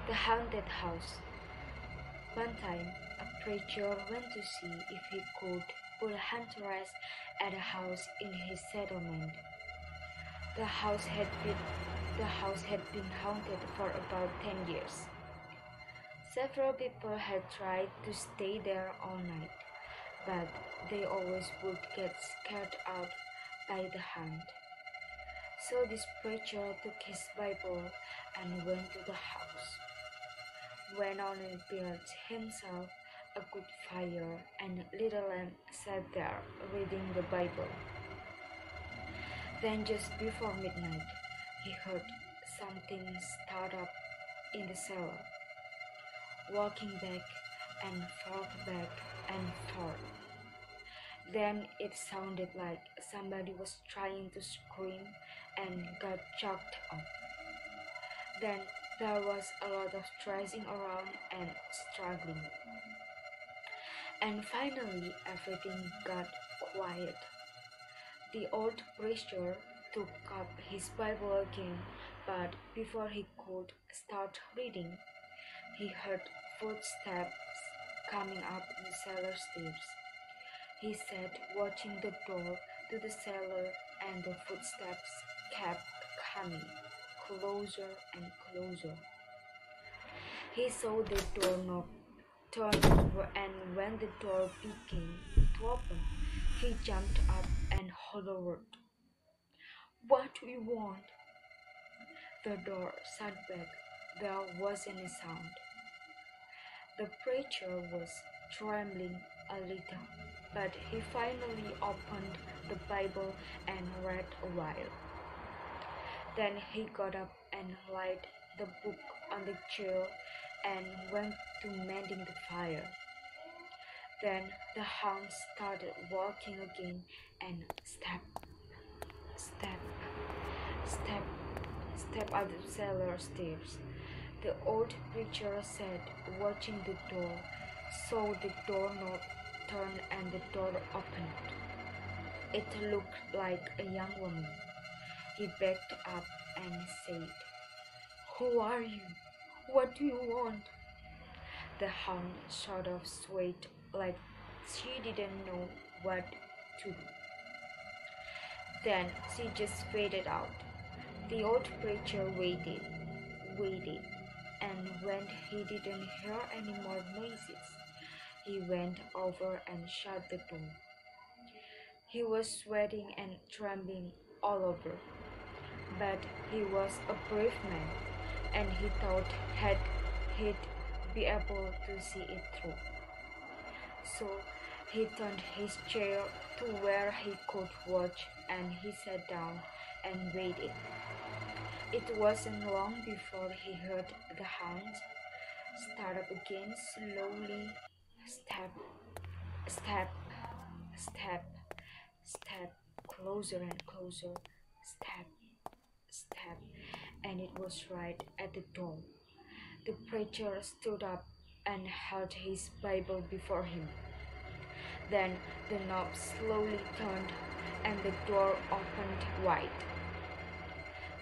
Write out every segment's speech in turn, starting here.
The Haunted House. One time, a preacher went to see if he could put a huntress at a house in his settlement. The house had been haunted for about 10 years. Several people had tried to stay there all night, but they always would get scared out by the haunt. So this preacher took his Bible and went to the house. Went on and built himself a good fire, and little lamb sat there reading the Bible. Then just before midnight, he heard something start up in the cellar, walking back and forth. Then it sounded like somebody was trying to scream and got choked up. Then there was a lot of stressing around and struggling. And finally everything got quiet. The old preacher took up his Bible again, but before he could start reading, he heard footsteps coming up the cellar stairs. He sat watching the door to the cellar, and the footsteps kept coming closer and closer. He saw the doorknob turn over, and when the door began to open, he jumped up and hollered, "What do you want?" The door shut back. There wasn't a sound. The preacher was trembling a little, but he finally opened the Bible and read a while. Then he got up and laid the book on the chair and went to mending the fire. Then the hound started walking again, and step, step, step, step up the cellar stairs. The old preacher sat watching the door, saw the doorknob turn and the door opened. It looked like a young woman. He backed up and said, "Who are you? What do you want?" The hound sort of swayed like she didn't know what to do. Then she just faded out. The old preacher waited, and when he didn't hear any more noises, he went over and shut the door. He was sweating and trembling all over, but he was a brave man, and he thought he'd be able to see it through. So he turned his chair to where he could watch, and he sat down and waited. It wasn't long before he heard the hound start up again slowly, step, step, step, step, closer and closer, step, step, and it was right at the door. The preacher stood up and held his Bible before him. Then the knob slowly turned and the door opened wide.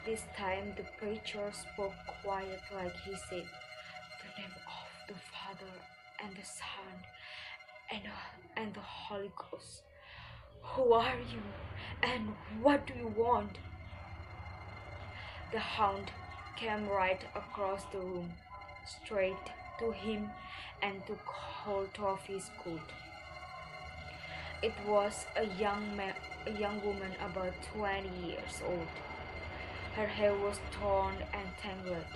This time the preacher spoke quiet, like he said, "The name of the Father and the Son and the Holy Ghost. Who are you and what do you want?" The hound came right across the room, straight to him, and took hold of his coat. It was a young woman about 20 years old. Her hair was torn and tangled,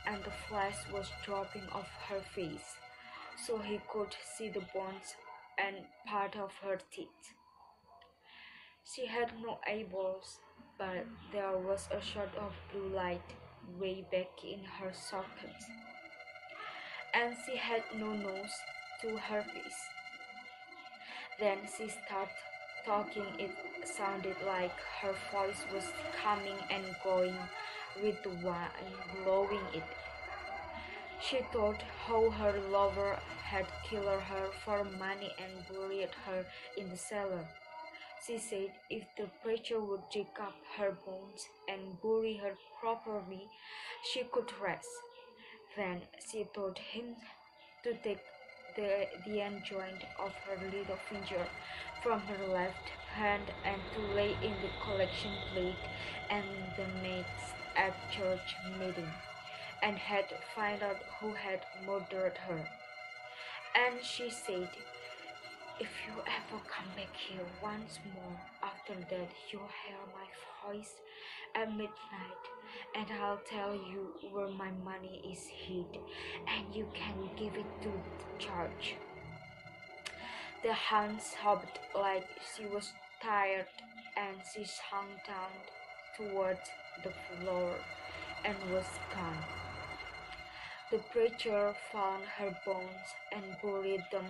and the flesh was dropping off her face, so he could see the bones and part of her teeth. She had no eyeballs, but there was a sort of blue light way back in her socket, and she had no nose to her face. Then she started talking. It sounded like her voice was coming and going with the wind blowing it. She told how her lover had killed her for money and buried her in the cellar. She said if the preacher would dig up her bones and bury her properly, she could rest. Then she told him to take the end joint of her little finger from her left hand and to lay in the collection plate and the mates at church meeting, and had found out who had murdered her. And she said, if you ever come back here once more after that, you'll hear my voice at midnight, and I'll tell you where my money is hid, and you can give it to the church. The hound sobbed like she was tired, and she sunk down towards the floor and was gone. The preacher found her bones and buried them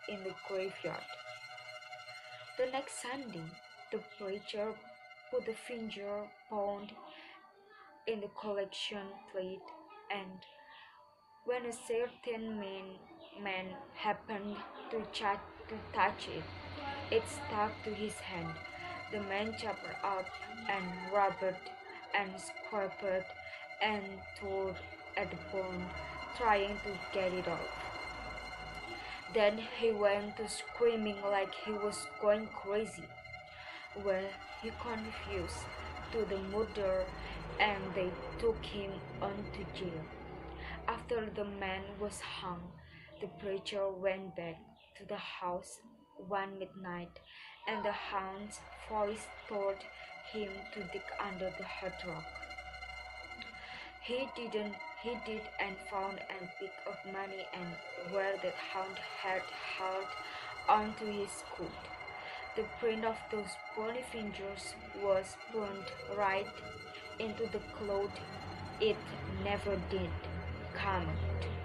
in the graveyard. The next Sunday, the preacher put the finger bone in the collection plate, and when a certain man happened to touch it, it stuck to his hand. The man chopped it up and rubbed and scraped and tore at the bone, trying to get it off. Then he went to screaming like he was going crazy. Well, he confused to the murder, and they took him on to jail. After the man was hung, the preacher went back to the house one midnight, and the hound's voice told him to dig under the hot rock. He did and found a bit of money, and where that hound had held onto his coat, the print of those bony fingers was burned right into the cloth. It never did come out.